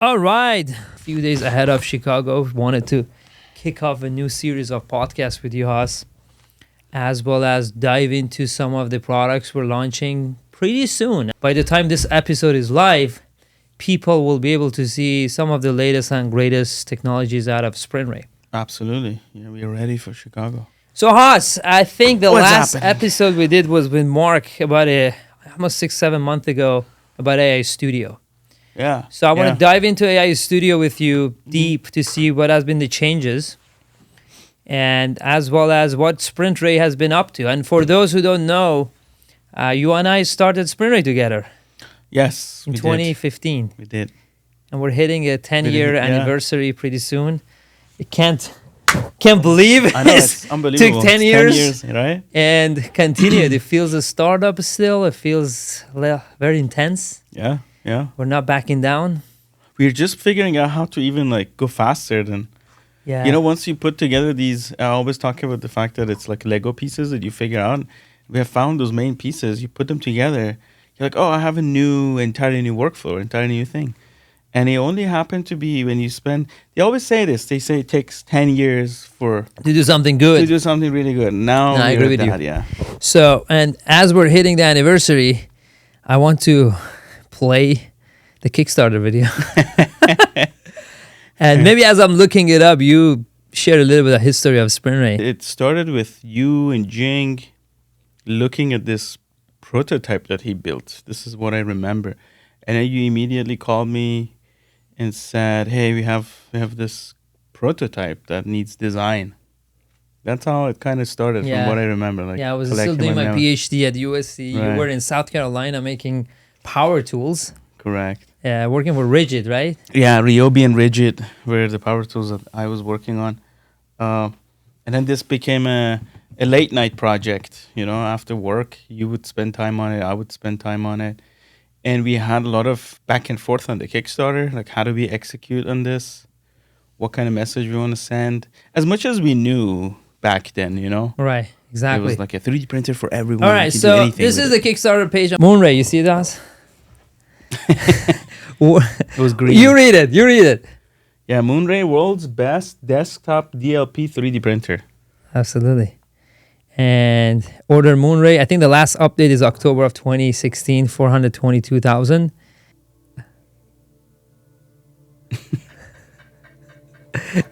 All right. A few days ahead of Chicago, wanted to kick off a new series of podcasts with you, Haas, as well as dive into some of the products we're launching pretty soon. By the time this episode is live, people will be able to see some of the latest and greatest technologies out of SprintRay. Absolutely. Yeah, we are ready for Chicago. So, Haas, I think the What's last happening? episode we did was with Mark about almost 6-7 months ago about AI Studio. Yeah. So I want to dive into AI Studio with you deep to see what has been the changes and as well as what SprintRay has been up to. And for those who don't know, you and I started SprintRay together Yes. in we 2015. Did. We did. And we're hitting a 10-year Yeah. anniversary pretty soon. I can't believe I know, it's it's unbelievable. took 10 It's years. 10 years, right? And continued. It feels a startup still. It feels very intense. Yeah. Yeah. We're not backing down. We're just figuring out how to even go faster than, Yeah. once you put together these, I always talk about the fact that it's like Lego pieces that you figure out. We have found those main pieces. You put them together. You're like, oh, I have a entirely new workflow, entirely new thing. And it only happened to be when you they always say this. They say it takes 10 years to do something good. to do something really good. Now No, I agree with you. Yeah. So, and as we're hitting the anniversary, I want to play the Kickstarter video. And maybe as I'm looking it up, you share a little bit of history of SprintRay. It started with you and Jing looking at this prototype that he built. This is what I remember. And then you immediately called me and said, hey, we have this prototype that needs design. That's how it kind of started Yeah. from what I remember. Yeah, I was still collecting doing my memory. PhD at USC. You Right. were in South Carolina making power tools, Correct. working for Rigid, right? Yeah, Ryobi and Rigid were the power tools that I was working on. And then this became a late night project. After work, you would spend time on it. I would spend time on it. And we had a lot of back and forth on the Kickstarter. Like, how do we execute on this? What kind of message we want to send? As much as we knew back then, Right, It exactly. was like a 3D printer for everyone. All right, so this is the Kickstarter page. Moonray, you see that? It was green. You read it. Yeah, Moonray, world's best desktop DLP 3D printer. Absolutely. And order Moonray. I think the last update is October of 2016, 422,000.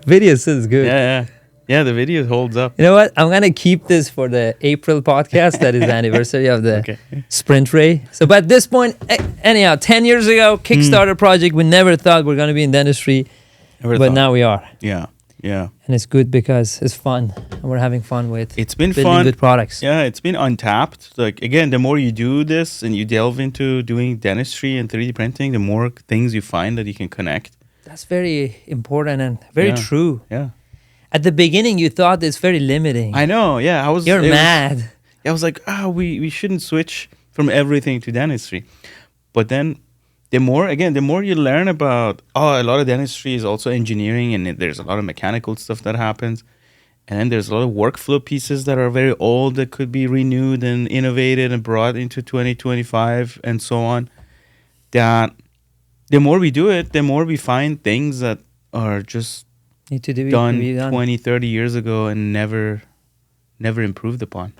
Video is good. Yeah, the video holds up. You know what? I'm going to keep this for the April podcast. That is the anniversary of the Okay. SprintRay. So, but at this point, anyhow, 10 years ago, Kickstarter project, we never thought we're going to be in dentistry, Never but thought. now we are. Yeah. And it's good because it's fun. And we're having fun with It's been building fun. good products. Yeah, it's been untapped. Like, again, the more you do this and you delve into doing dentistry and 3D printing, the more things you find that you can connect. That's very important and very Yeah. true. Yeah. At the beginning, you thought it's very limiting. I know. Yeah. You're mad. I was like, we shouldn't switch from everything to dentistry. But then the more you learn about, a lot of dentistry is also engineering, and there's a lot of mechanical stuff that happens. And then there's a lot of workflow pieces that are very old that could be renewed and innovated and brought into 2025 and so on. That the more we do it, the more we find things that are just Need to be done done. 20, 30 years ago and never improved upon.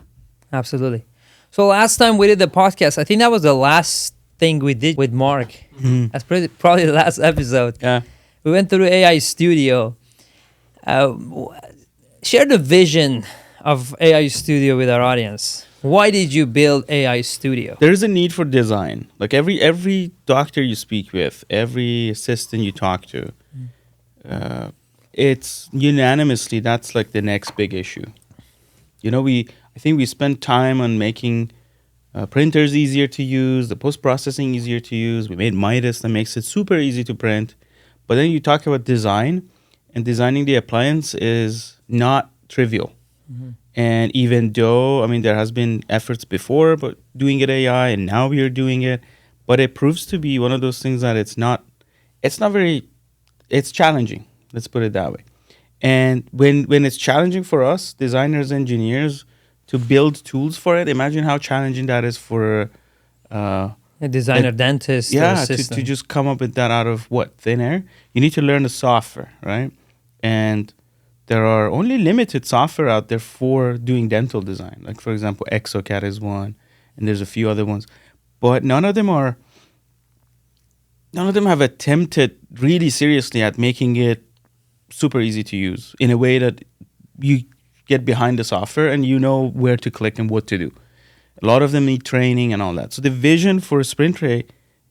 Absolutely. So last time we did the podcast, I think that was the last thing we did with Mark. That's probably the last episode. Yeah. We went through AI Studio. Share the vision of AI Studio with our audience. Why did you build AI Studio? There is a need for design. Like every doctor you speak with, every assistant you talk to, it's unanimously that's like the next big issue. I think we spend time on making printers easier to use, the post-processing easier to use. We made Midas that makes it super easy to print. But then you talk about design, and designing the appliance is not trivial. And even though, there has been efforts before, but doing it AI, and now we are doing it, but it proves to be one of those things that it's challenging. Let's put it that way. And when it's challenging for us, designers, engineers, to build tools for it, imagine how challenging that is for A designer, dentist, or Yeah, assistant. to just come up with that out of thin air. You need to learn the software, right? And there are only limited software out there for doing dental design. Like, for example, exocad is one, and there's a few other ones, but none of them have attempted really seriously at making it super easy to use in a way that you get behind the software and you know where to click and what to do. A lot of them need training and all that. So the vision for SprintRay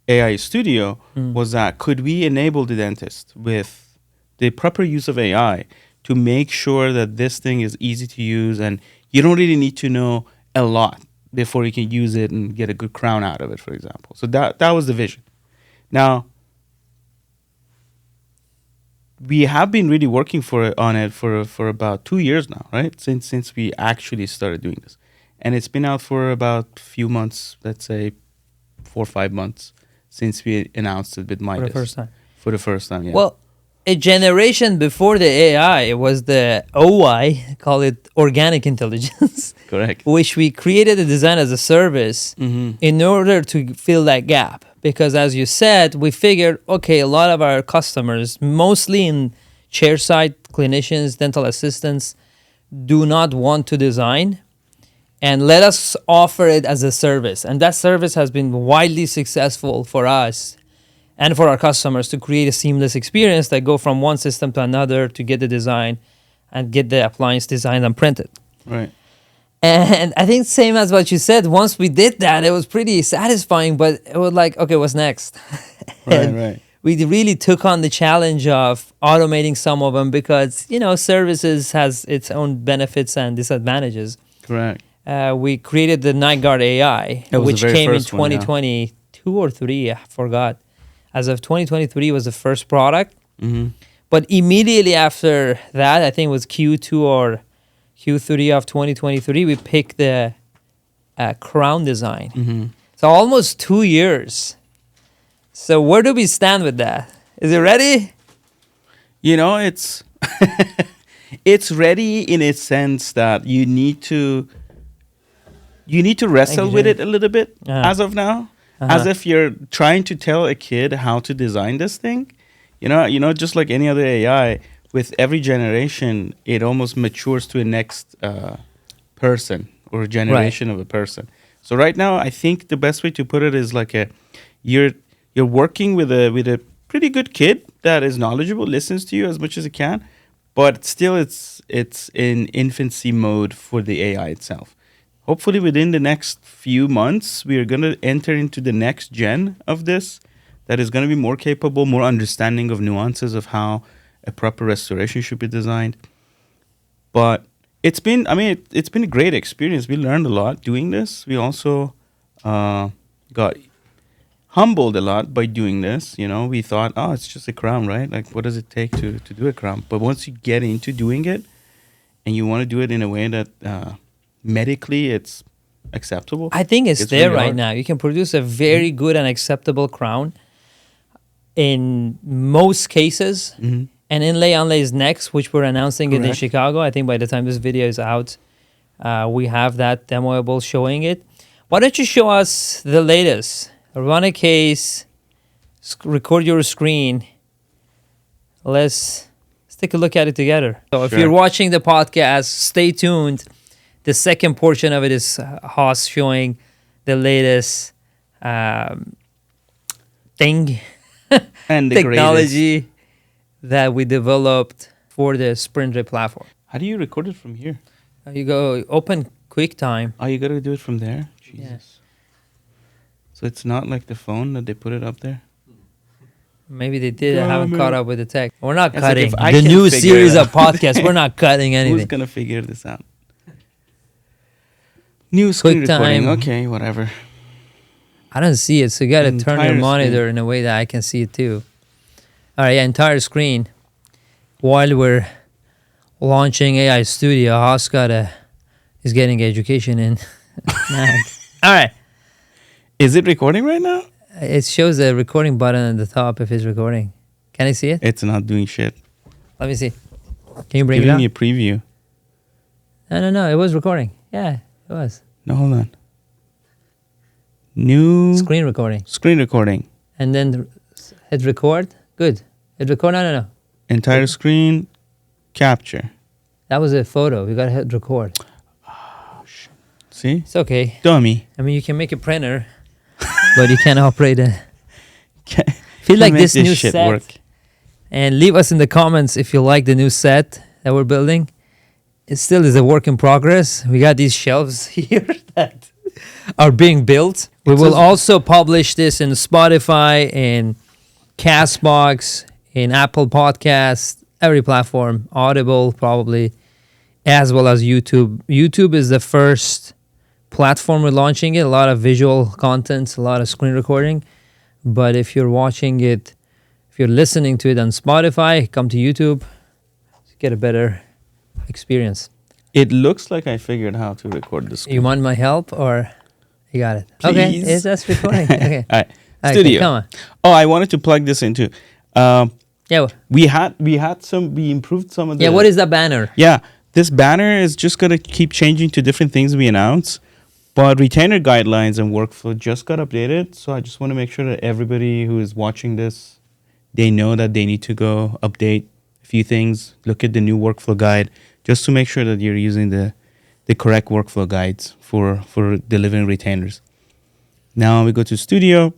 AI Studio was that could we enable the dentist with the proper use of AI to make sure that this thing is easy to use and you don't really need to know a lot before you can use it and get a good crown out of it, for example. So that was the vision. Now, we have been really working on it for about 2 years now, right? Since we actually started doing this. And it's been out for about a few months, let's say 4 or 5 months since we announced it with Midas. For the first time. For the first time, yeah. Well, a generation before the AI, it was the OI, call it organic intelligence. Correct. Which we created a design as a service in order to fill that gap. Because as you said, we figured, okay, a lot of our customers, mostly in chairside clinicians, dental assistants, do not want to design. And let us offer it as a service. And that service has been widely successful for us and for our customers to create a seamless experience that go from one system to another to get the design and get the appliance designed and printed. Right. And I think same as what you said, once we did that, it was pretty satisfying, but it was like, okay, what's next? Right. We really took on the challenge of automating some of them because, services has its own benefits and disadvantages. Correct. We created the Night Guard AI, which came in 2022 or 3, I forgot. As of 2023 was the first product. But immediately after that, I think it was Q2 or Q3 of 2023, we picked the crown design. So almost 2 years. So where do we stand with that? Is it ready? It's it's ready in a sense that you need to wrestle with it a little bit as of now, as if you're trying to tell a kid how to design this thing. Just like any other AI, with every generation, it almost matures to a next person or generation of a person. So right now, I think the best way to put it is like you're working with a pretty good kid that is knowledgeable, listens to you as much as it can, but still it's in infancy mode for the AI itself. Hopefully within the next few months, we are going to enter into the next gen of this that is going to be more capable, more understanding of nuances of how a proper restoration should be designed. But it's been a great experience. We learned a lot doing this. We also got humbled a lot by doing this. We thought, it's just a crown, right? Like, what does it take to do a crown? But once you get into doing it and you want to do it in a way that medically it's acceptable, I think it's there really right hard. now. You can produce a very good and acceptable crown in most cases. And inlay onlay is next, which we're announcing it in Chicago. I think by the time this video is out, we have that demoable showing it. Why don't you show us the latest? Run a case, record your screen. Let's take a look at it together. So if you're watching the podcast, stay tuned. The second portion of it is Haas showing the latest thing and the technology greatest. That we developed for the SprintRay platform. How do you record it from here? You go open QuickTime. Oh, you got to do it from there? Jesus. Yeah. So it's not like the phone that they put it up there? Maybe they did. I haven't caught up with the tech. We're not It's cutting. like if I The can new figure series it of podcasts, we're not cutting anything. Who's going to figure this out? New screen recording. QuickTime. Okay, whatever. I don't see it, so you got to turn your Entire monitor screen. in a way that I can see it too. All right, entire screen. While we're launching AI Studio, Haas is getting education in. All right. Is it recording right now? It shows the recording button at the top if it's recording. Can I see it? It's not doing shit. Let me see. Can you bring it Giving up? me a preview. No. It was recording. Yeah, it was. No, hold on. New Screen recording. screen recording. And then hit record. Good. Hit record. No. Entire screen capture. That was a photo. You gotta hit record. See? It's okay. Dummy. I mean, you can make a printer, but you can't operate a. Can Feel like make this new shit set. work. And leave us in the comments if you like the new set that we're building. It still is a work in progress. We got these shelves here that are being built. We will also publish this in Spotify, in Castbox, in Apple Podcasts, every platform, Audible probably, as well as YouTube. YouTube is the first platform we're launching it. A lot of visual content, a lot of screen recording. But if you're watching it, if you're listening to it on Spotify, come to YouTube to get a better experience. It looks like I figured how to record this. You want my help or you got it? Okay, Please. it's us recording. Okay. All right. Okay, Studio. come on. Oh, I wanted to plug this into. Yeah. We improved some of the. Yeah. What is that banner? Yeah, this banner is just gonna keep changing to different things we announce, but retainer guidelines and workflow just got updated. So I just want to make sure that everybody who is watching this, they know that they need to go update a few things, look at the new workflow guide, just to make sure that you're using the correct workflow guides for delivering retainers. Now we go to Studio.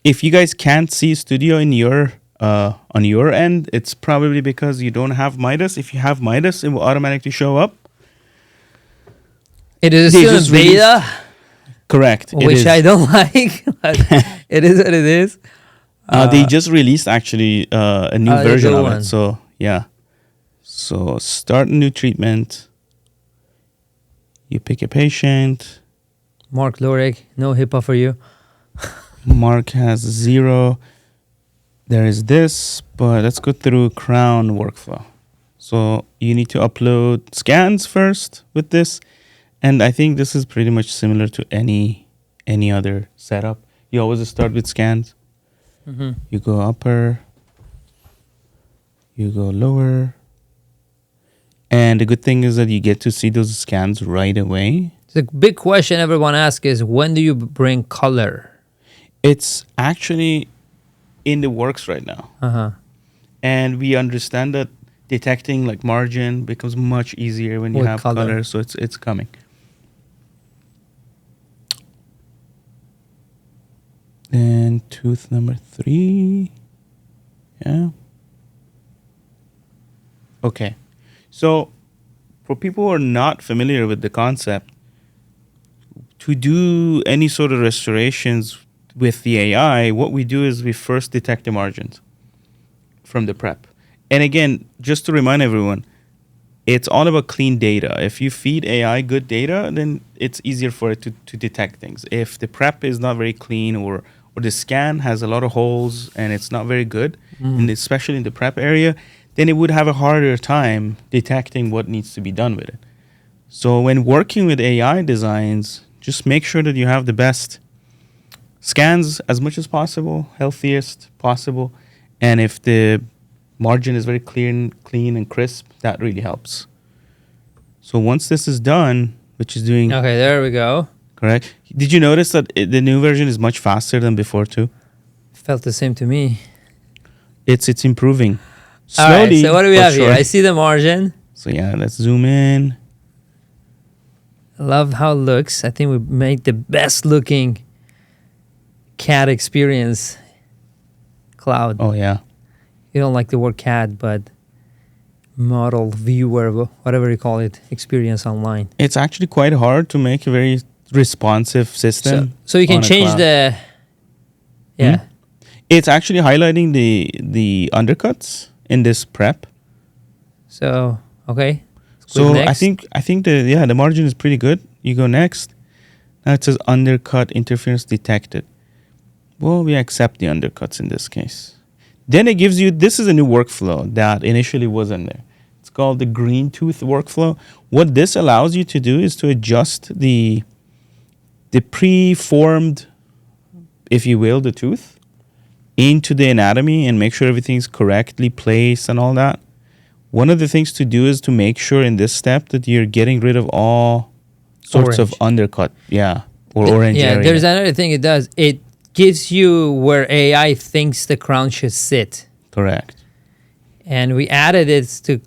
If you guys can't see Studio in your on your end, it's probably because you don't have Midas. If you have Midas, it will automatically show up. It is They still in just beta, Correct. It which is. I don't like, but it is what it is. They just released actually a new the version good of one. it. So yeah. So start a new treatment. You pick a patient. Mark Lorik, no HIPAA for you. Mark has 0. There is this, but let's go through crown workflow. So you need to upload scans first with this. And I think this is pretty much similar to any other setup. You always start with scans. Mm-hmm. You go upper. You go lower. And the good thing is that you get to see those scans right away. The big question everyone asks is, when do you bring color? It's actually in the works right now. Uh-huh. And we understand that detecting like margin becomes much easier when you With have color. color. So it's coming. Then tooth number 3. Yeah. Okay. So for people who are not familiar with the concept, to do any sort of restorations with the AI, what we do is we first detect the margins from the prep. And again, just to remind everyone, it's all about clean data. If you feed AI good data, then it's easier for it to detect things. If the prep is not very clean or the scan has a lot of holes and it's not very good, and especially in the prep area, then it would have a harder time detecting what needs to be done with it. So when working with AI designs, just make sure that you have the best scans as much as possible, healthiest possible. And if the margin is very clean and crisp, that really helps. So once this is done, which is doing Okay, there we go. correct. Did you notice that the new version is much faster than before too? Felt the same to me. It's improving. All right, Slowly, so what do we but have here? surely. I see the margin. So yeah, let's zoom in. Love how it looks. I think we made the best looking CAD experience cloud. Oh yeah. You don't like the word CAD, but model viewer, whatever you call it, experience online. It's actually quite hard to make a very responsive system. So you can on a change cloud. the... Yeah. It's actually highlighting the undercuts in this prep. So, okay. Let's So click I next. think the margin is pretty good. You go next. Now it says undercut interference detected. Well, we accept the undercuts in this case. Then it gives you, this is a new workflow that initially wasn't there. It's called the green tooth workflow. What this allows you to do is to adjust the preformed, if you will, the tooth into the anatomy and make sure everything's correctly placed and all that. One of the things to do is to make sure in this step that you're getting rid of all sorts of Orange. undercut. Yeah. or orange area. There's another thing it does. It gives you where AI thinks the crown should sit. Correct. And we added it to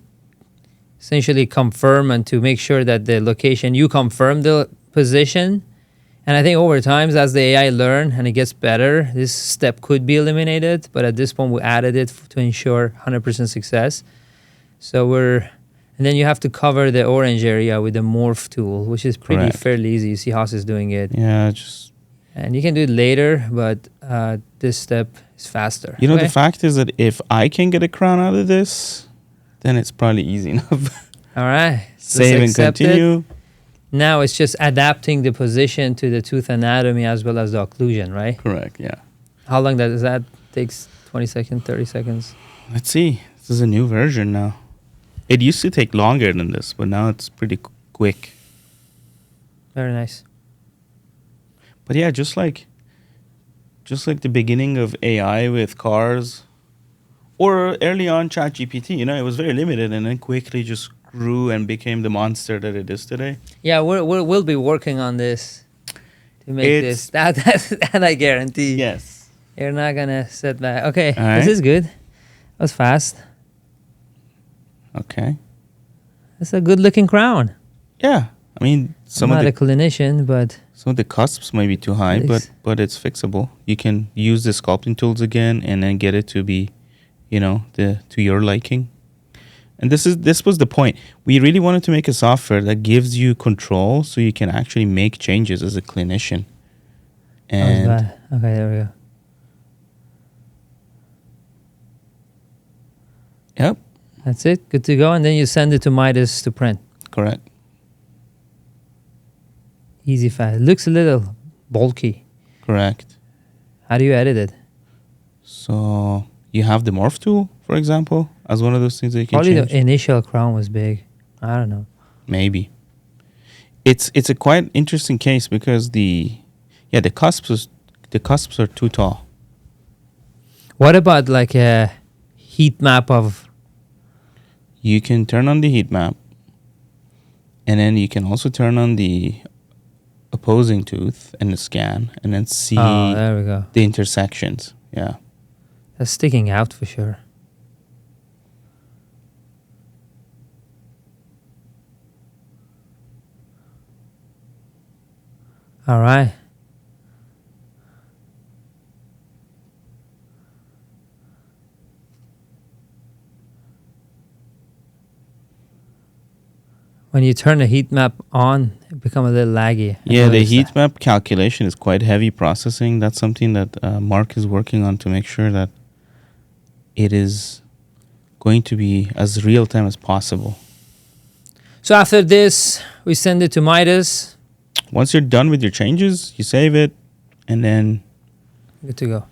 essentially confirm and to make sure that the location, you confirm the position. And I think over time, as the AI learn and it gets better, this step could be eliminated. But at this point, we added it to ensure 100% success. So and then you have to cover the orange area with the morph tool, which is pretty fairly easy. You see Haas is doing it. Yeah, and you can do it later, but this step is faster. You know, the fact is that if I can get a crown out of this, then it's probably easy enough. All right. Save and continue. Now it's just adapting the position to the tooth anatomy as well as the occlusion, right? Correct, yeah. How long does that take? 20 seconds, 30 seconds? Let's see. This is a new version now. It used to take longer than this, but now it's pretty quick. Very nice. But yeah, just like the beginning of AI with cars, or early on ChatGPT, you know, it was very limited and then quickly just grew and became the monster that it is today. Yeah, we'll be working on this to make this. That I guarantee. Yes. You're not gonna sit back. Okay, right. This is good. That was fast. Okay. That's a good looking crown. Yeah. I mean, I'm not a clinician, but some of the cusps might be too high, but it's fixable. You can use the sculpting tools again and then get it to be, you know, to your liking. And this was the point. We really wanted to make a software that gives you control so you can actually make changes as a clinician. And okay, there we go. Yep. That's it. Good to go. And then you send it to Midas to print. Correct. Easy, fast. It looks a little bulky. Correct. How do you edit it? So you have the morph tool, for example, as one of those things that you can change. Probably the initial crown was big. I don't know. Maybe. It's a quite interesting case because the cusps are too tall. What about like a heat map of? You can turn on the heat map, and then you can also turn on the opposing tooth and the scan, and then see there we go. The intersections. Yeah. That's sticking out for sure. All right. When you turn the heat map on, it becomes a little laggy. Yeah, the heat map calculation is quite heavy processing. That's something that Mark is working on to make sure that it is going to be as real time as possible. So after this, we send it to Midas. Once you're done with your changes, you save it, and then good to go.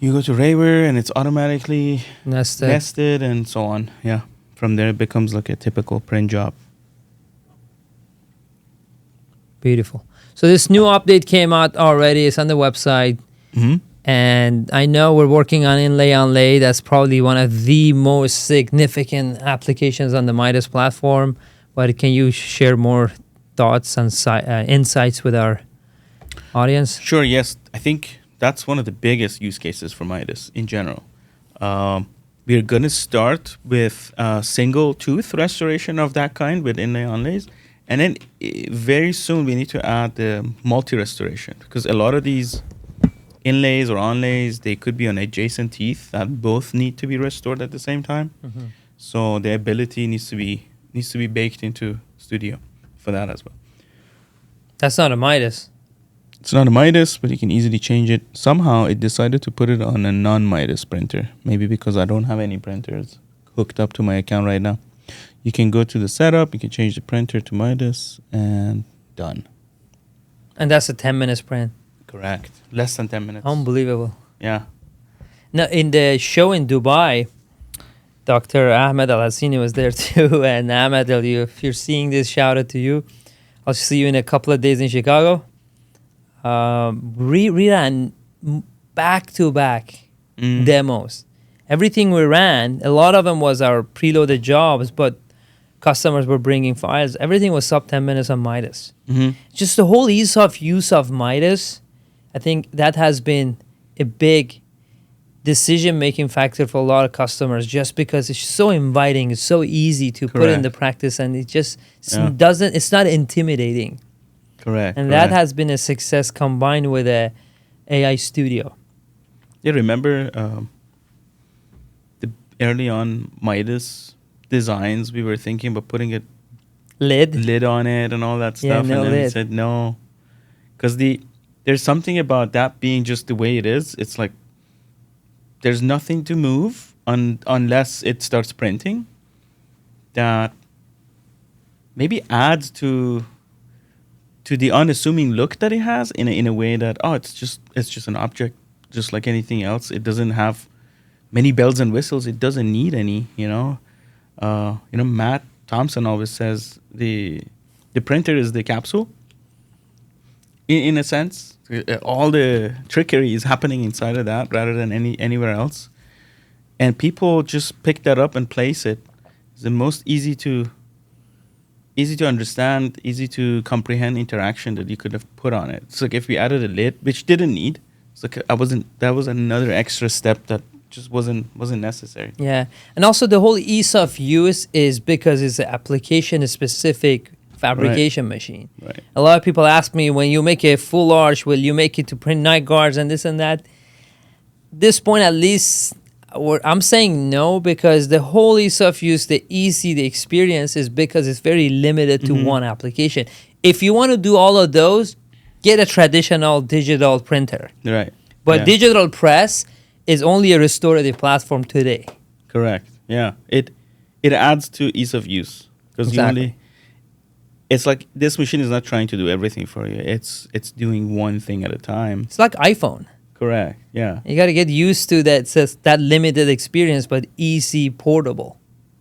You go to Rayware, and it's automatically nested, and so on. Yeah. From there, it becomes like a typical print job. Beautiful. So this new update came out already. It's on the website. Mm-hmm. And I know we're working on inlay on lay. That's probably one of the most significant applications on the Midas platform. But can you share more thoughts and insights with our audience? Sure, yes. I think that's one of the biggest use cases for Midas in general. We're going to start with single tooth restoration of that kind with inlay onlays. And then very soon we need to add the multi-restoration, because a lot of these inlays or onlays, they could be on adjacent teeth that both need to be restored at the same time. Mm-hmm. So the ability needs to be baked into Studio for that as well. That's not a Midas. It's not a Midas, but you can easily change it. Somehow it decided to put it on a non-Midas printer. Maybe because I don't have any printers hooked up to my account right now. You can go to the setup, you can change the printer to Midas, and done. And that's a 10-minute print. Correct. Less than 10 minutes. Unbelievable. Yeah. Now, in the show in Dubai, Dr. Ahmed Al-Hassini was there too. And Ahmed, if you're seeing this, shout out to you. I'll see you in a couple of days in Chicago. Ran back-to-back demos. Everything we ran, a lot of them was our preloaded jobs, but customers were bringing files. Everything was sub 10 minutes on Midas. Mm-hmm. Just the whole ease of use of Midas, I think that has been a big decision-making factor for a lot of customers, just because it's so inviting, it's so easy to put into practice, and it just it's not intimidating. Correct. And that has been a success combined with a AI studio. Yeah, remember the early on Midas designs, we were thinking about putting a lid on it and all that stuff, no and then lid. we said no, because there's something about that being just the way it is. It's like there's nothing to move unless it starts printing. That maybe adds to the unassuming look that it has in a way that it's just an object, just like anything else. It doesn't have many bells and whistles. It doesn't need any. Matt Thompson always says the printer is the capsule. In a sense, all the trickery is happening inside of that rather than anywhere else. And people just pick that up and place it. It's the most easy to understand, easy to comprehend interaction that you could have put on it. It's like if we added a lid, which didn't need, it's like that was another extra step that just wasn't necessary. Yeah, and also the whole ease of use is because it's an application-specific fabrication machine. Right. A lot of people ask me, when you make a full arch, will you make it to print night guards and this and that? This point, at least, I'm saying no, because the whole ease of use, the experience is because it's very limited to one application. If you want to do all of those, get a traditional digital printer. Right. But digital press is only a restorative platform today. Correct. Yeah. It adds to ease of use, because it's like this machine is not trying to do everything for you. It's doing one thing at a time. It's like iPhone. Correct. Yeah. You got to get used to that limited experience, but easy, portable.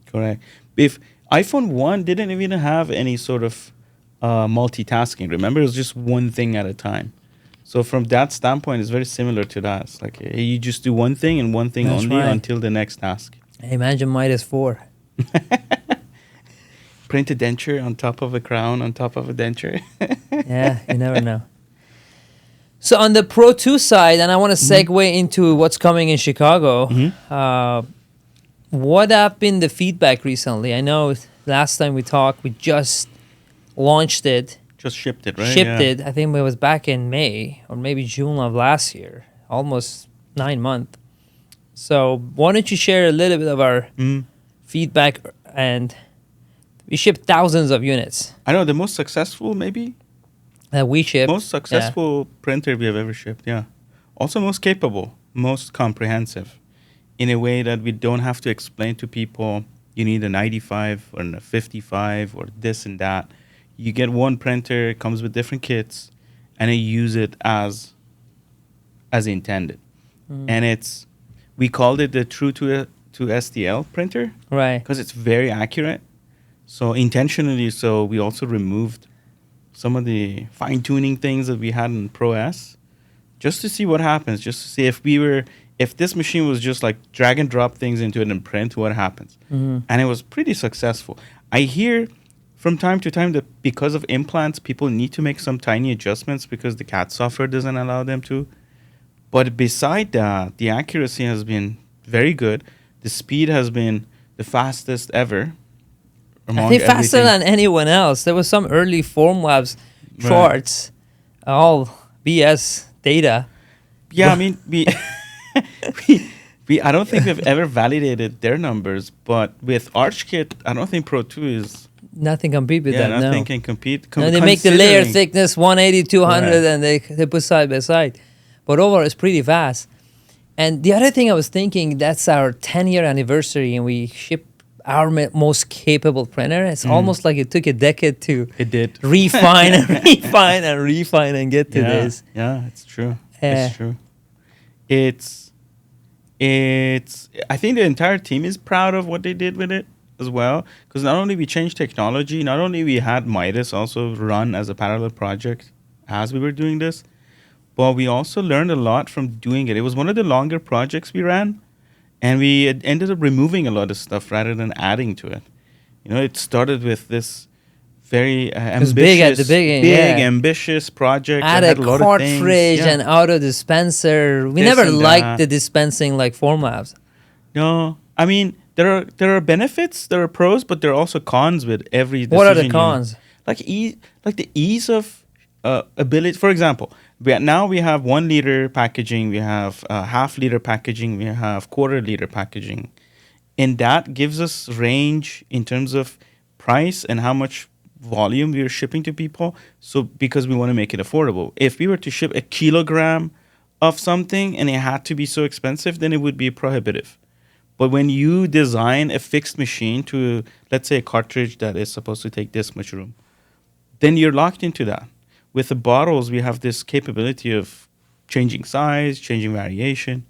Correct. If iPhone 1 didn't even have any sort of multitasking, remember, it was just one thing at a time. So from that standpoint, it's very similar to that. It's like you just do one thing and one thing only until the next task. Imagine Midas 4. Print a denture on top of a crown on top of a denture. Yeah, you never know. So on the Pro 2 side, and I want to segue into what's coming in Chicago, what have been the feedback recently? I know last time we talked, we just launched it. Just shipped it, right? Shipped it. I think it was back in May or maybe June of last year, almost 9 months. So why don't you share a little bit of our feedback? And we shipped thousands of units. I know the most successful, maybe? That we shipped. Most successful printer we have ever shipped, yeah. Also most capable, most comprehensive, in a way that we don't have to explain to people, you need a 95 or a 55 or this and that. You get one printer, it comes with different kits, and you use it as intended. And we called it the true to STL printer. Right. Because it's very accurate. So intentionally, we also removed some of the fine-tuning things that we had in Pro S, just to see what happens, just to see if this machine was just like drag and drop things into it and print, what happens. And it was pretty successful. I hear from time to time that because of implants, people need to make some tiny adjustments because the CAD software doesn't allow them to. But beside that, the accuracy has been very good. The speed has been the fastest ever. I think faster than anyone else. There was some early Formlabs charts, all BS data. Yeah, I mean, we I don't think we've ever validated their numbers, but with ArchKit, I don't think Pro 2 is... Nothing compete with that, nothing can compete. No, they make the layer thickness 180, 200, and they put side by side. But overall, it's pretty fast. And the other thing I was thinking, that's our 10-year anniversary, and we shipped our most capable printer. It's almost like it took a decade to refine and refine and refine and get to this. Yeah, it's true. It's true. It's I think the entire team is proud of what they did with it as well, because not only we changed technology, not only we had Midas also run as a parallel project as we were doing this, but we also learned a lot from doing it. It was one of the longer projects we ran. And we ended up removing a lot of stuff rather than adding to it. It started with this very It was big at the beginning, yeah. ambitious project. Add that a had a lot of things. cartridge Yeah. and auto dispenser. We This never and liked that. the dispensing like formats. No, I mean there are benefits, there are pros, but there are also cons with every decision. What are the cons? Like the ease of ability. For example, now we have 1 liter packaging, we have half liter packaging, we have quarter liter packaging, and that gives us range in terms of price and how much volume we are shipping to people. So because we want to make it affordable, if we were to ship a kilogram of something and it had to be so expensive, then it would be prohibitive. But when you design a fixed machine to, let's say, a cartridge that is supposed to take this much room, then you're locked into that. With the bottles, we have this capability of changing size, changing variation.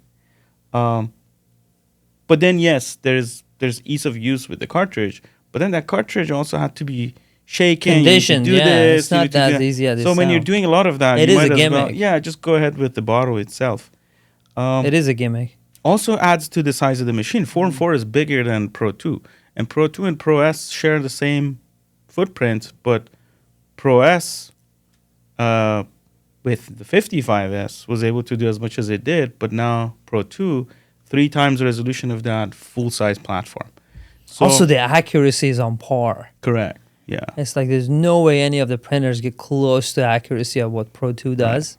But then, yes, there's ease of use with the cartridge. But then that cartridge also had to be shaken. Conditioned, you need to do yeah. this, It's you not need to do that easy as it So when you're sounds. doing a lot of that, It you is might a as well, gimmick. yeah, just go ahead with the bottle itself. It is a gimmick. Also adds to the size of the machine. 4 is bigger than Pro 2. And Pro 2 and Pro S share the same footprint, but Pro S with the 55S was able to do as much as it did, but now Pro 2, 3 times the resolution of that full-size platform. So, Also, the accuracy is on par. correct, yeah. It's like there's no way any of the printers get close to the accuracy of what Pro 2 does.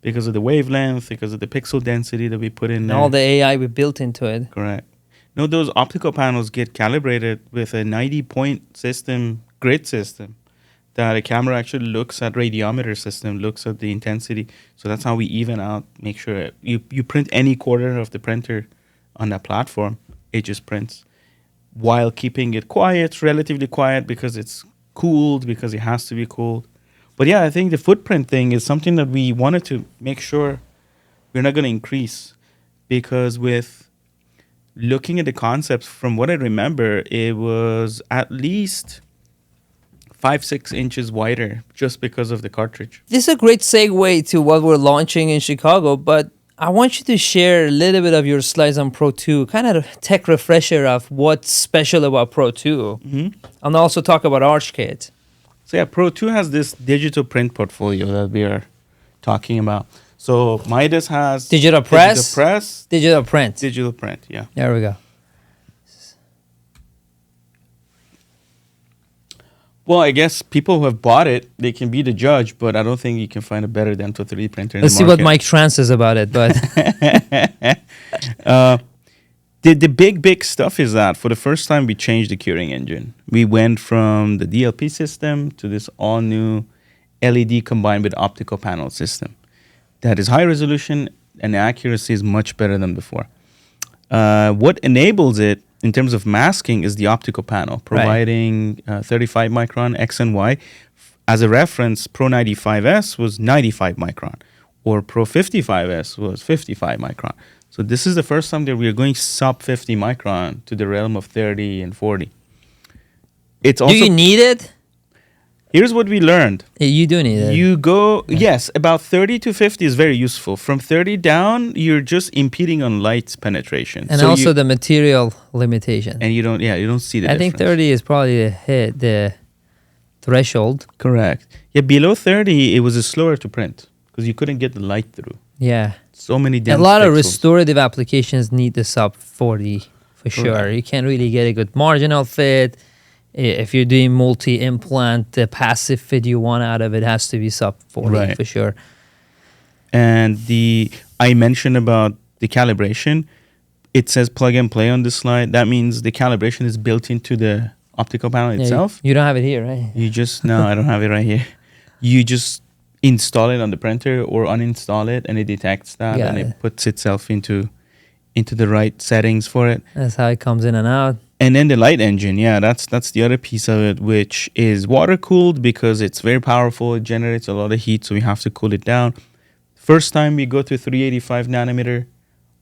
Because of the wavelength, because of the pixel density that we put in And there. all the AI we built into it. Correct. No, those optical panels get calibrated with a 90-point system, grid system, that a camera actually looks at radiometer system, looks at the intensity. So that's how we even out, make sure you print any quarter of the printer on that platform, it just prints. While keeping it quiet, relatively quiet, because it's cooled, because it has to be cooled. But yeah, I think the footprint thing is something that we wanted to make sure we're not going to increase, because with looking at the concepts, from what I remember, it was at least 5-6 inches wider just because of the cartridge. This is a great segue to what we're launching in Chicago, but I want you to share a little bit of your slides on Pro 2, kind of a tech refresher of what's special about Pro 2, and also talk about ArchKit. So yeah, Pro 2 has this digital print portfolio that we are talking about. So Midas has Digital press, digital print. digital print, yeah. There we go. Well, I guess people who have bought it, they can be the judge, but I don't think you can find a better Dental 3D printer in Let's the see market. what Mike Trans says about it. But The big stuff is that for the first time we changed the curing engine. We went from the DLP system to this all new LED combined with optical panel system that is high resolution and the accuracy is much better than before. What enables it in terms of masking is the optical panel, providing 35 micron X and Y. As a reference, Pro 95S was 95 micron, or Pro 55S was 55 micron. So this is the first time that we are going sub 50 micron to the realm of 30 and 40. It's also, do you need it? here's what we learned. You do need it. You go, yes, about 30 to 50 is very useful. From 30 down, you're just impeding on light penetration. And So also you, the material limitation. and you don't see the I difference. think 30 is probably the threshold. Correct. Yeah, below 30, it was slower to print because you couldn't get the light through. Yeah. So many A dense lot of pixels. restorative applications need the sub 40 for sure. Correct. You can't really get a good marginal fit. If you're doing multi-implant, the passive fit you want out of it has to be sub 40 Right. for sure. And I mentioned about the calibration. It says plug and play on this slide. That means the calibration is built into the optical panel Yeah, itself. you don't have it here, right? You just, no, I don't have it right here. You just install it on the printer or uninstall it, and it detects that, Got and it. it puts itself into the right settings for it. That's how it comes in and out. And then the light engine, yeah, that's the other piece of it, which is water cooled because it's very powerful. It generates a lot of heat, so we have to cool it down. First time we go to 385 nanometer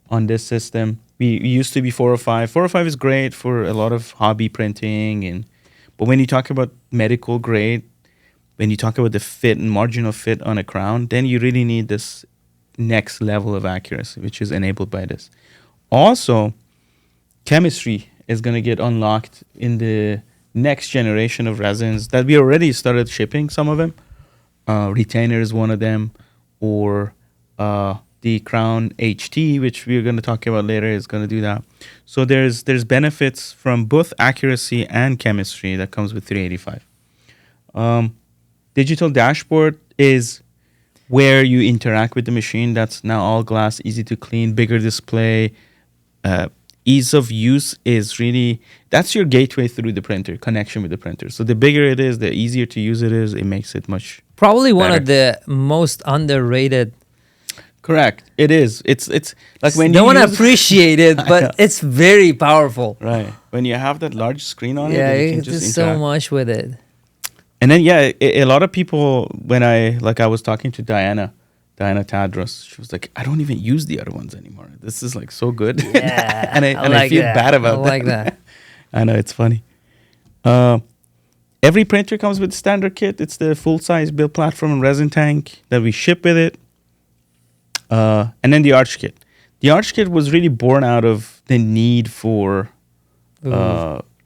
on this system. We used to be 405. 405 is great for a lot of hobby printing, but when you talk about medical grade, when you talk about the fit and marginal fit on a crown, then you really need this next level of accuracy, which is enabled by this. Also, chemistry is going to get unlocked in the next generation of resins that we already started shipping some of them. Retainer is one of them, or the Crown HT, which we're going to talk about later, is going to do that. So there's benefits from both accuracy and chemistry that comes with 385. Digital dashboard is where you interact with the machine. That's now all glass, easy to clean, bigger display. Ease of use is really, that's your gateway through the printer, connection with the printer. So the bigger it is, the easier to use it is. It makes it much Probably one better. of the most underrated. Correct. It is. It's like when No you one use, appreciated, but it's very powerful. right, when you have that large screen on Yeah, it, you you can do just so interact. much with it. And then a lot of people, when I was talking to Diana Tadros, she was like, I don't even use the other ones anymore. This is like so good. Yeah, and I feel bad about I that. like that. I know, it's funny. Every printer comes with standard kit. It's the full size build platform and resin tank that we ship with it. And then the Arch kit. The Arch kit was really born out of the need for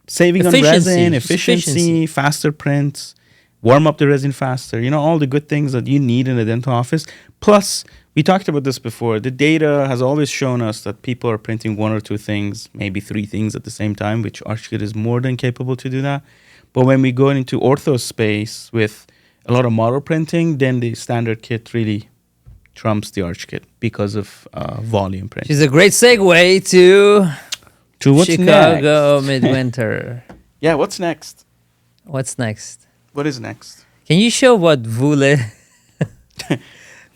saving on resin, efficiency, faster prints, warm up the resin faster, all the good things that you need in a dental office. Plus, we talked about this before, the data has always shown us that people are printing one or two things, maybe three things at the same time, which ArchKit is more than capable to do that. But when we go into ortho space with a lot of model printing, then the standard kit really trumps the ArchKit because of volume print. Which is a great segue to what's Chicago next? Midwinter. Yeah, what's next? What's next? What is next? Can you show what Vule Let me find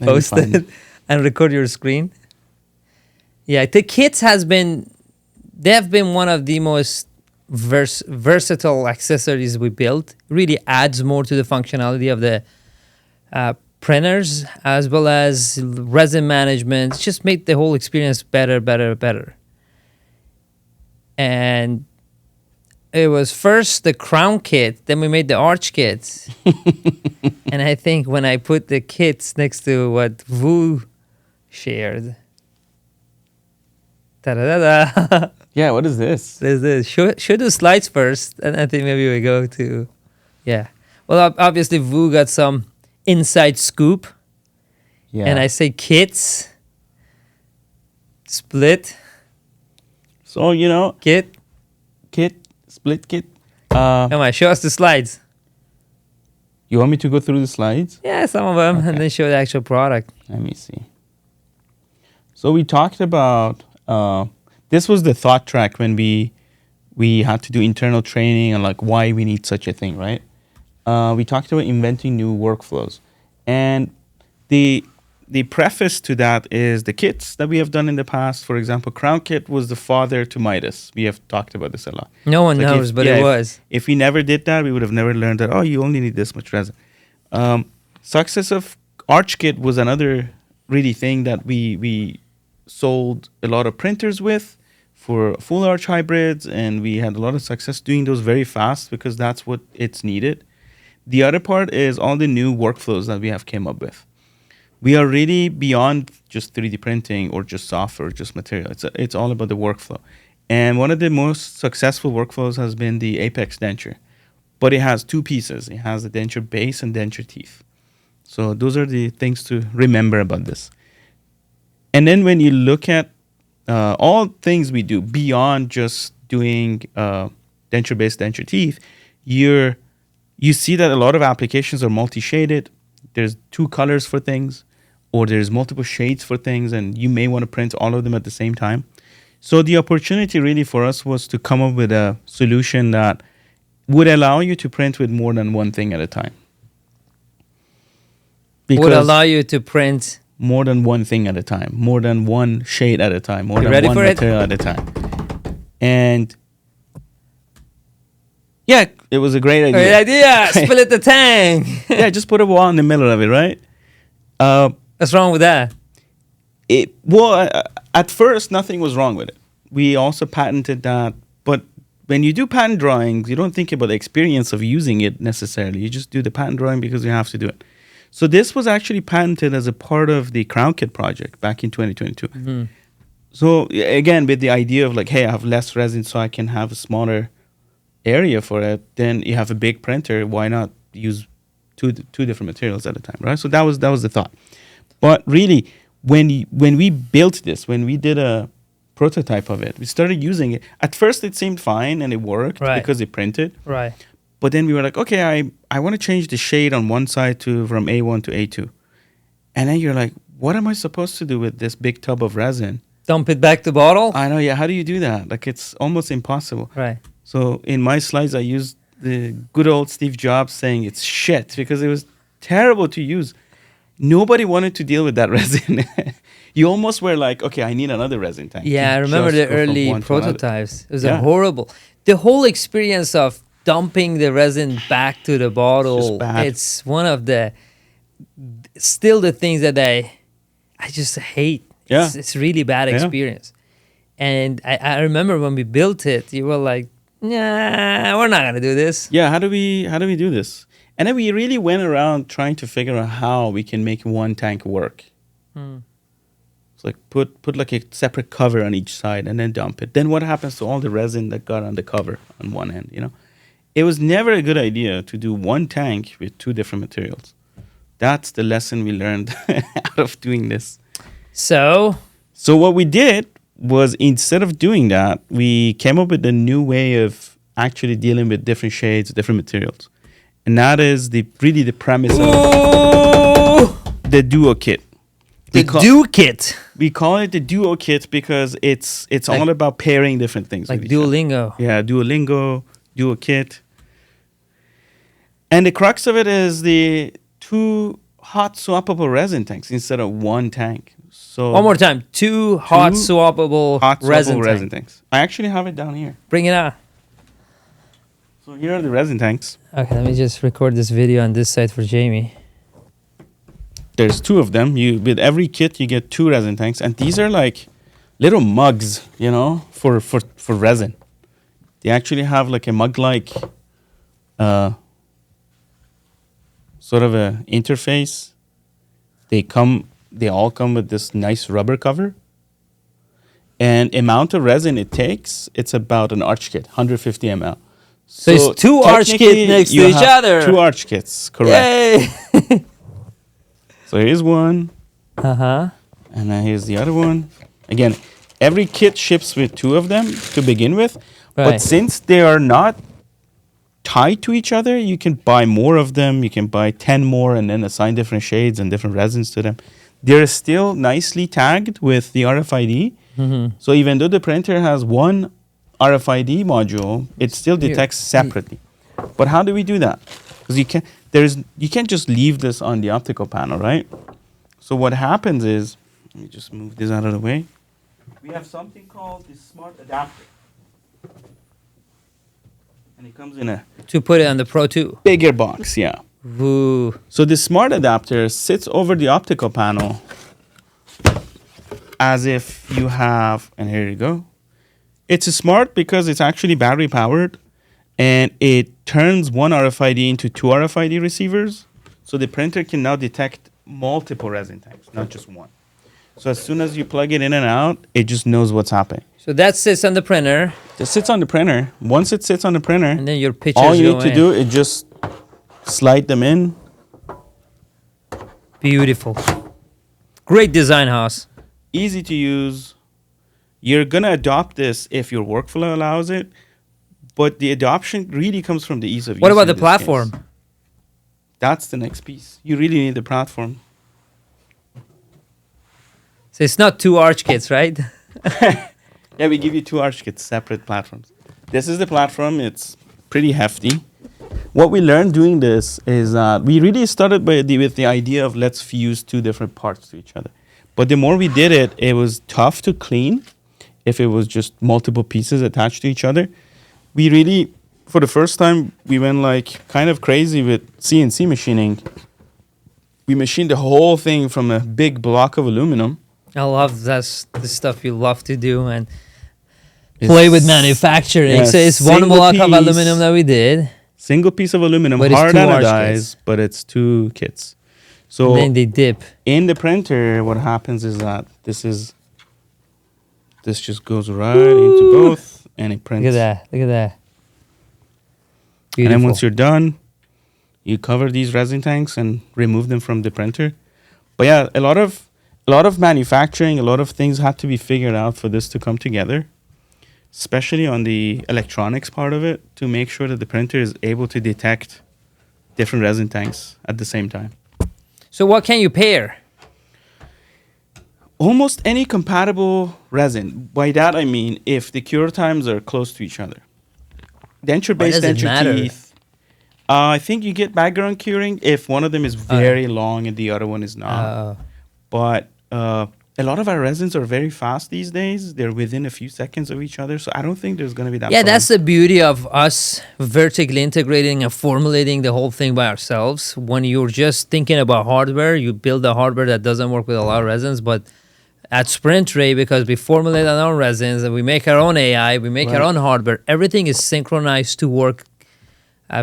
posted and record your screen? Yeah, the kits have been one of the most versatile accessories we built. Really adds more to the functionality of the printers, as well as resin management. It's just made the whole experience better. And it was first the Crown kit, then we made the Arch kits. And I think when I put the kits next to what Vu shared, ta-da-da-da. Yeah, what is this? There's this. Show the slides first, and I think maybe we go to, yeah. Well, obviously Vu got some inside scoop, Yeah. and I say kits, split, So, kit. split kit. Come on, show us the slides. You want me to go through the slides? Yeah, some of them, and then show the actual product. Let me see. So we talked about, this was the thought track when we had to do internal training and like why we need such a thing, right? We talked about inventing new workflows. And the preface to that is the kits that we have done in the past. For example, Crown Kit was the father to Midas. We have talked about this a lot. No one Like knows, but it was. If we never did that, we would have never learned that, you only need this much resin. Success of Arch Kit was another really thing that we sold a lot of printers with for full arch hybrids, and we had a lot of success doing those very fast because that's what it's needed. The other part is all the new workflows that we have came up with. We are really beyond just 3D printing or just software, just material. It's all about the workflow. And one of the most successful workflows has been the Apex denture. But it has two pieces. It has the denture base and denture teeth. So those are the things to remember about this. And then when you look at all things we do beyond just doing denture base, denture teeth, you see that a lot of applications are multi-shaded. There's two colors for things, or there's multiple shades for things, and you may want to print all of them at the same time. So the opportunity really for us was to come up with a solution that would allow you to print with more than one thing at a time. Would allow you to print more than one thing at a time, more than one shade at a time, more You than ready one for it? material at a time. And yeah, it was a great idea. Great idea. Split the tank. Yeah, just put a wall in the middle of it, right? What's wrong with that? At first, nothing was wrong with it. We also patented that. But when you do patent drawings, you don't think about the experience of using it necessarily. You just do the patent drawing because you have to do it. So this was actually patented as a part of the Crown Kit project back in 2022. Mm-hmm. So again, with the idea of like, hey, I have less resin, so I can have a smaller area for it, then you have a big printer. Why not use two different materials at a time, right? So that was the thought. But really, when we built this, when we did a prototype of it, we started using it. At first, it seemed fine and it worked because it printed. Right. But then we were like, okay, I want to change the shade on one side from A1 to A2. And then you're like, what am I supposed to do with this big tub of resin? Dump it back to bottle? I know, yeah. How do you do that? Like, it's almost impossible. Right. So in my slides, I used the good old Steve Jobs saying it's shit because it was terrible to use. Nobody wanted to deal with that resin. You almost were like, okay, I need another resin tank. Yeah, I remember the early prototypes. It was horrible. The whole experience of dumping the resin back to the bottle, it's one of the things that I just hate. Yeah. It's really bad experience. And I remember when we built it, you were like, nah, we're not going to do this. Yeah, how do we do this? And then we really went around trying to figure out how we can make one tank work. It's like put like a separate cover on each side and then dump it. Then what happens to all the resin that got on the cover on one end, you know? It was never a good idea to do one tank with two different materials. That's the lesson we learned out of doing this. So what we did was, instead of doing that, we came up with a new way of actually dealing with different shades, different materials. And that is really the premise of the Duo Kit. Duo Kit. We call it the Duo Kit because it's like, all about pairing different things. Like Duolingo. Yeah, Duolingo, Duo Kit. And the crux of it is the two hot swappable resin tanks instead of one tank. So one more time. Two hot swappable resin tanks. I actually have it down here. Bring it out. So here are the resin tanks. Okay, let me just record this video on this side for Jamie. There's two of them. With every kit, you get two resin tanks. And these are like little mugs, you know, for resin. They actually have like a mug-like sort of a interface. They all come with this nice rubber cover. And amount of resin it takes, it's about an arch kit, 150 ml. So it's two arch kits next to each other. Two arch kits, correct. Yay! So here's one. Uh-huh. And then here's the other one. Again, every kit ships with two of them to begin with. Right. But since they are not tied to each other, you can buy more of them. You can buy 10 more and then assign different shades and different resins to them. They're still nicely tagged with the RFID. Mm-hmm. So even though the printer has one RFID module, it still detects separately. But how do we do that? Because you can't just leave this on the optical panel, right? So what happens is, let me just move this out of the way. We have something called the smart adapter. And it comes in a... To put it on the Pro 2. Bigger box, yeah. Ooh. So the smart adapter sits over the optical panel as if you have... And here you go. It's smart because it's actually battery powered. And it turns one RFID into two RFID receivers. So the printer can now detect multiple resin tanks, not just one. So as soon as you plug it in and out, it just knows what's happening. So that sits on the printer. It sits on the printer. Once it sits on the printer, and then your pictures all you need to do is just slide them in. Beautiful. Great design, Haas. Easy to use. You're going to adopt this if your workflow allows it. But the adoption really comes from the ease of use. What about the platform? Case. That's the next piece. You really need the platform. So it's not two arch kits, right? Yeah, we give you two arch kits, separate platforms. This is the platform. It's pretty hefty. What we learned doing this is we really started with the idea of let's fuse two different parts to each other. But the more we did it, it was tough to clean if it was just multiple pieces attached to each other. We really, for the first time, we went like kind of crazy with CNC machining. We machined the whole thing from a big block of aluminum. I love the stuff you love to do and play with manufacturing. Yeah, so it's one block of aluminum that we did. Single piece of aluminum, hard anodized, but it's two kits. So and then they dip. In the printer, what happens is that this just goes right into both, and it prints. Look at that! Look at that! And then Beautiful. once you're done, you cover these resin tanks and remove them from the printer. But yeah, a lot of manufacturing, a lot of things had to be figured out for this to come together, especially on the electronics part of it, to make sure that the printer is able to detect different resin tanks at the same time. So what can you pair? Almost any compatible resin. By that I mean if the cure times are close to each other. Denture-based does it denture matter? teeth. I think you get background curing if one of them is very long and the other one is not. But a lot of our resins are very fast these days. They're within a few seconds of each other, so I don't think there's going to be that Yeah, problem. that's the beauty of us vertically integrating and formulating the whole thing by ourselves. When you're just thinking about hardware, you build a hardware that doesn't work with a lot of resins. But at SprintRay, because we formulate our own resins and we make our own AI, we make our Right. own hardware, everything is synchronized to work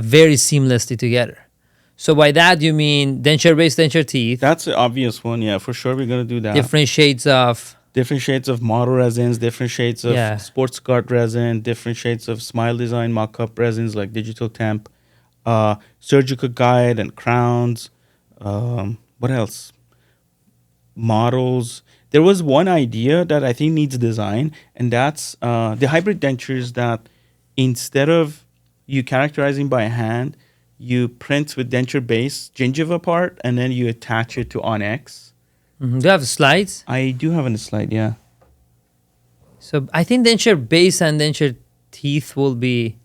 very seamlessly together. So by that, you mean denture-based denture teeth, That's the obvious one, yeah, for sure we're going to do that. different shades of... Different shades of model resins, different shades of Yeah. sports guard resin, different shades of smile design mock-up resins like digital temp, surgical guide and crowns. What else? Models. There was one idea that I think needs design, and that's the hybrid dentures that instead of you characterizing by hand, you print with denture base gingiva part, and then you attach it to Onyx. Do you have slides? I do have a slide, yeah. So I think denture base and denture teeth will be...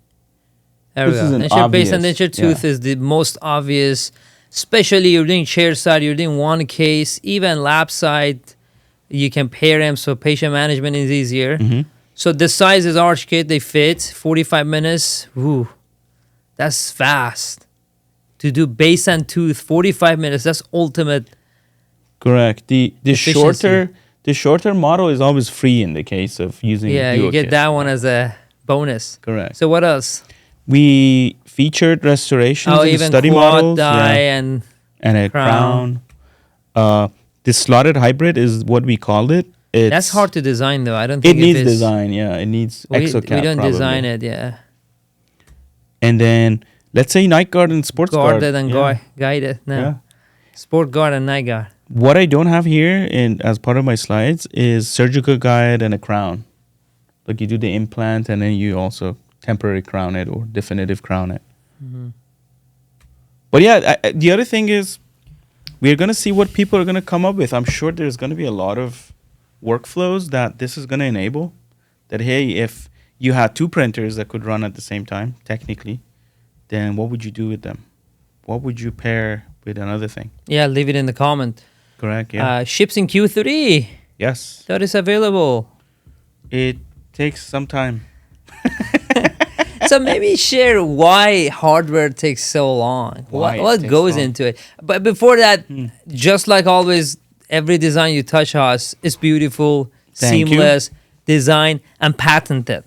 There we This go. is an Denture base and obvious, denture tooth yeah. is the most obvious. Especially you're doing chair side, you're doing one case, even lap side, you can pair them so patient management is easier. Mm-hmm. So the size is arch kit, they fit, 45 minutes. Woo, that's fast. To do base and tooth, 45 minutes, that's ultimate. Correct. The Efficiency. shorter model is always free in the case of using Yeah, you get DuoKit. that one as a bonus. Correct. So what else? We featured restorations Oh, in the even study quad models, die yeah, and and a crown. The slotted hybrid is what we called it. that's hard to design though. I don't It think needs if it's, design, yeah. It needs we exocad. don't probably. design it, yeah. And then let's say night guard and sports guard. Guarded and yeah. guided. No. Yeah. Sport guard and night guard. What I don't have here in as part of my slides is surgical guide and a crown. Like you do the implant and then you also temporary crown it or definitive crown it. Mm-hmm. But yeah, the other thing is we're going to see what people are going to come up with. I'm sure there's going to be a lot of workflows that this is going to enable. That, hey, if you had two printers that could run at the same time, technically, then what would you do with them? What would you pair with another thing? Yeah, leave it in the comment. Correct, yeah. Ships in Q3. Yes. That is available. It takes some time. So maybe share why hardware takes so long. Why it What takes goes long. into it? But before that, just like always, every design you touch us is beautiful, Thank you. seamless, design, and patented.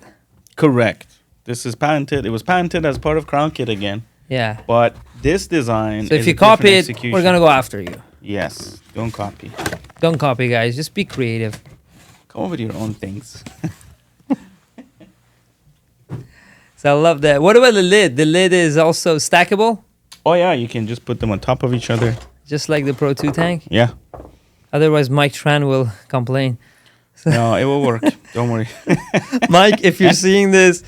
Correct. This is patented. It was patented as part of Crown Kit again. Yeah. But this design So is if you a different copy it, execution. we're gonna go after you. Yes. Don't copy. Don't copy, guys. Just be creative. Come up with your own things. So I love that. What about the lid? The lid is also stackable, Oh, yeah. You can just put them on top of each other. just like the Pro 2 tank. Yeah. Otherwise, Mike Tran will complain. No, it will work. Don't worry. Mike, if you're seeing this,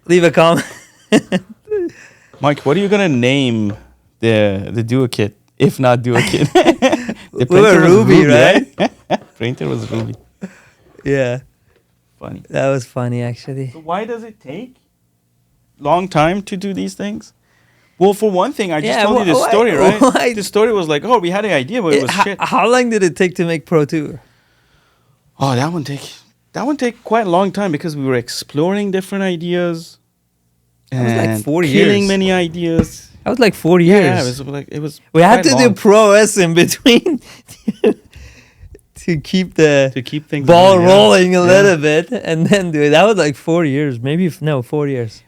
leave a comment. Mike, what are you going to name the Duo Kit, if not Duo Kit? The We were was Ruby, right? Printer was Ruby. Yeah, Funny. that was funny, actually. So why does it take long time to do these things? Well, for one thing, I just Yeah, told you the why- story, right? why- The story was like, oh, we had an idea, but it was shit. How long did it take to make Pro 2? Oh, that one take quite a long time because we were exploring different ideas. That was like and 4 killing years. many ideas. That was like 4 years. Yeah, it was. We had quite to do long Pro S in between to keep the to keep things ball going, yeah. rolling a Yeah. little bit, and then do it. That was like 4 years, maybe no 4 years.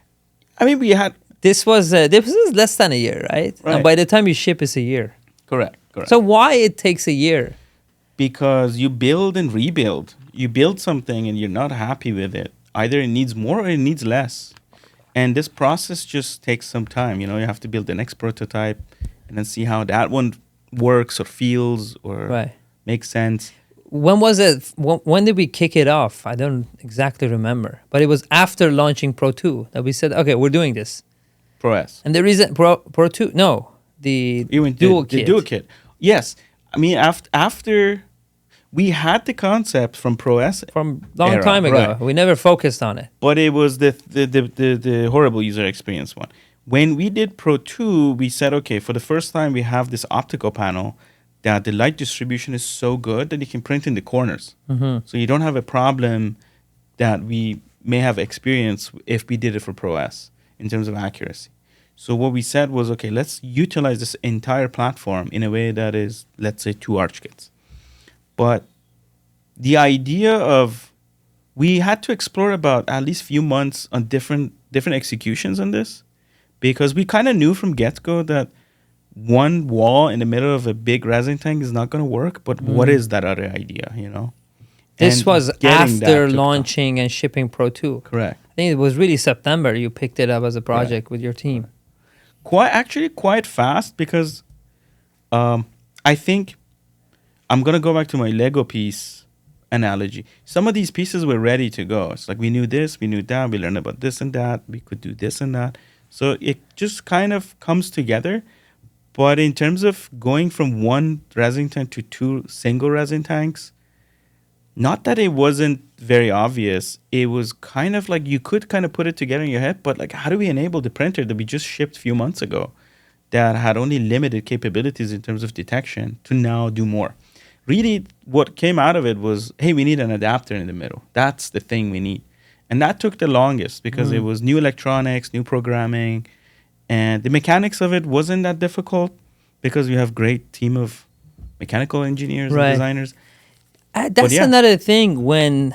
I mean, we had This was less than a year, right? And Right. by the time you ship, it's a year. correct. So why it takes a year? Because you build and rebuild. You build something and you're not happy with it. Either it needs more or it needs less. And this process just takes some time. You have to build the next prototype and then see how that one works or feels or Right. makes sense. When was it? When did we kick it off? I don't exactly remember, but it was after launching Pro 2 that we said, okay, we're doing this. Pro S. And the reason Pro 2, no, the dual kit. The dual kit. Yes. I mean, after we had the concept from Pro S from long era, time ago. right. We never focused on it. But it was the horrible user experience one. When we did Pro 2, we said, okay, for the first time, we have this optical panel that the light distribution is so good that you can print in the corners. Mm-hmm. So you don't have a problem that we may have experienced if we did it for Pro S in terms of accuracy. So what we said was, okay, let's utilize this entire platform in a way that is, let's say, 2 arch kits. But the idea of, we had to explore about at least few months on different executions on this, because we kind of knew from get-go that one wall in the middle of a big resin tank is not going to work. But what is that other idea, This And was getting that after took launching and shipping Pro 2. Correct. I think it was really September you picked it up as a project with your team. Quite fast, because I think I'm going to go back to my Lego piece analogy. Some of these pieces were ready to go. It's like we knew this, we knew that, we learned about this and that, we could do this and that. So it just kind of comes together. But in terms of going from one resin tank to 2 single resin tanks, not that it wasn't very obvious. It was kind of like you could kind of put it together in your head, but like, how do we enable the printer that we just shipped a few months ago that had only limited capabilities in terms of detection to now do more? Really, what came out of it was, hey, we need an adapter in the middle. That's the thing we need. And that took the longest because it was new electronics, new programming, and the mechanics of it wasn't that difficult because we have great team of mechanical engineers and designers. That's another thing when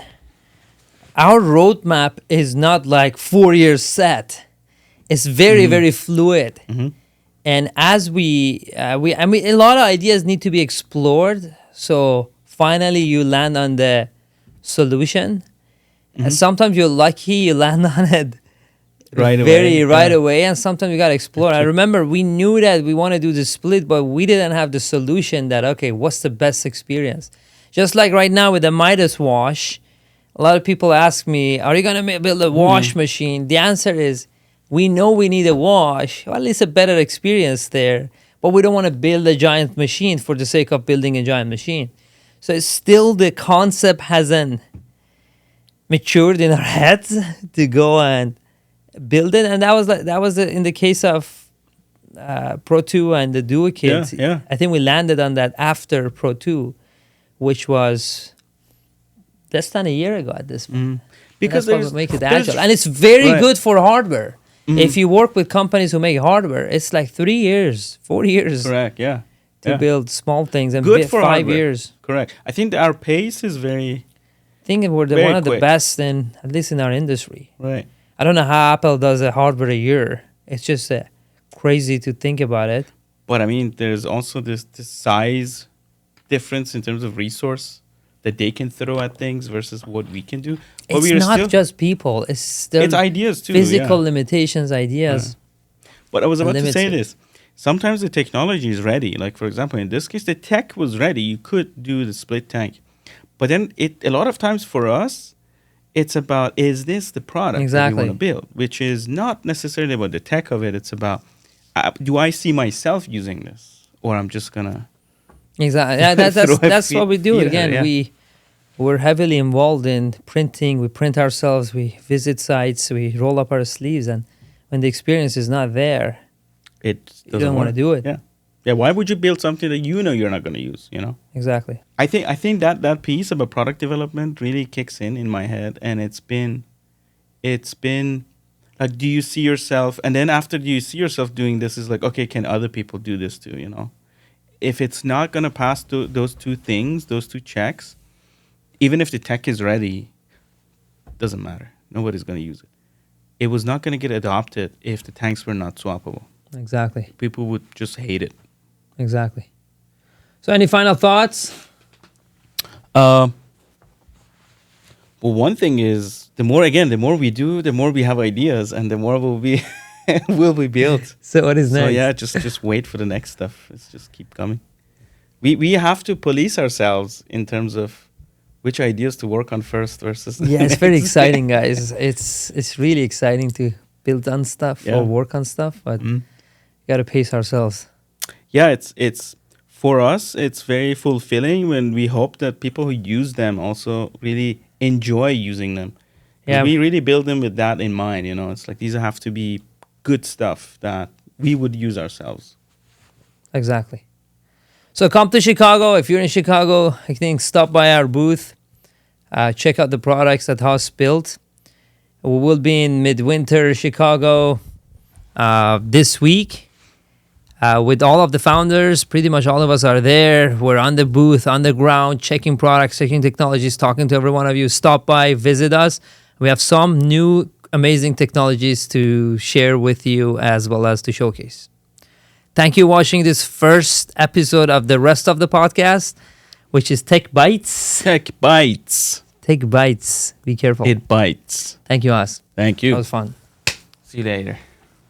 our roadmap is not like 4 years set. It's very, very fluid. Mm-hmm. And as I mean, a lot of ideas need to be explored. So finally you land on the solution. And sometimes you're lucky you land on it right away. And sometimes you got to explore. I remember we knew that we want to do the split, but we didn't have the solution that, okay, what's the best experience? Just like right now with the Midas wash, a lot of people ask me, are you going to build a wash machine? The answer is, we know we need a wash, or at least a better experience there, but we don't want to build a giant machine for the sake of building a giant machine. So it's still the concept hasn't matured in our heads to go and build it. And that was in the case of Pro 2 and the Duo Kit. Yeah. I think we landed on that after Pro 2, which was less than a year ago at this point. Because that's what make it agile. And it's very good for hardware. If you work with companies who make hardware, it's like 3 years, 4 years. Correct, yeah. To build small things and good for 5 hardware. years. Correct. I think that our pace is very... I think we're very one of quick. the best at least in our industry. Right. I don't know how Apple does a hardware a year. It's just crazy to think about it. But I mean, there's also this size difference in terms of resource that they can throw at things versus what we can do. But It's not just people. It's ideas too. Physical limitations, ideas. Yeah. But I was about to limits say it. this. Sometimes the technology is ready. Like, for example, in this case, the tech was ready. You could do the split tank. But then a lot of times for us, it's about, is this the product that we want to build? Which is not necessarily about the tech of it. It's about, do I see myself using this? Or I'm just going to... Exactly. Yeah, that's what we do. Again, we're heavily involved in printing. We print ourselves. We visit sites. We roll up our sleeves. And when the experience is not there, you don't want to do it. Yeah. Yeah. Why would you build something that you know you're not going to use? Exactly. I think that piece about product development really kicks in my head, and it's been like, do you see yourself? And then after you see yourself doing this, is like, okay, can other people do this too? If it's not going to pass those two things, those two checks, even if the tech is ready, doesn't matter. Nobody's going to use it. It was not going to get adopted if the tanks were not swappable. Exactly. People would just hate it. Exactly. So any final thoughts? Well, one thing is the more we do, the more we have ideas, and the more will be will be built. So what is So next? yeah, just wait for the next stuff. It's just keep coming. We have to police ourselves in terms of which ideas to work on first versus the Yeah, it's very next. exciting, guys. It's really exciting to build on stuff Yeah. or work on stuff, but gotta pace ourselves. Yeah, it's for us. It's very fulfilling when we hope that people who use them also really enjoy using them. 'Cause Yeah. we really build them with that in mind. You know, it's like these have to be good stuff that we would use ourselves. Exactly. So come to Chicago. If you're in Chicago, I think stop by our booth. Check out the products that Haas built. We will be in Midwinter, Chicago this week with all of the founders. Pretty much all of us are there. We're on the booth, on the ground, checking products, checking technologies, talking to every one of you. Stop by, visit us. We have some new amazing technologies to share with you as well as to showcase. Thank you for watching this first episode of the rest of the podcast, which is Tech Bites. Tech bites. Tech Bites. Be careful. It bites. Thank you, Haas. Thank That you. was fun. See you later.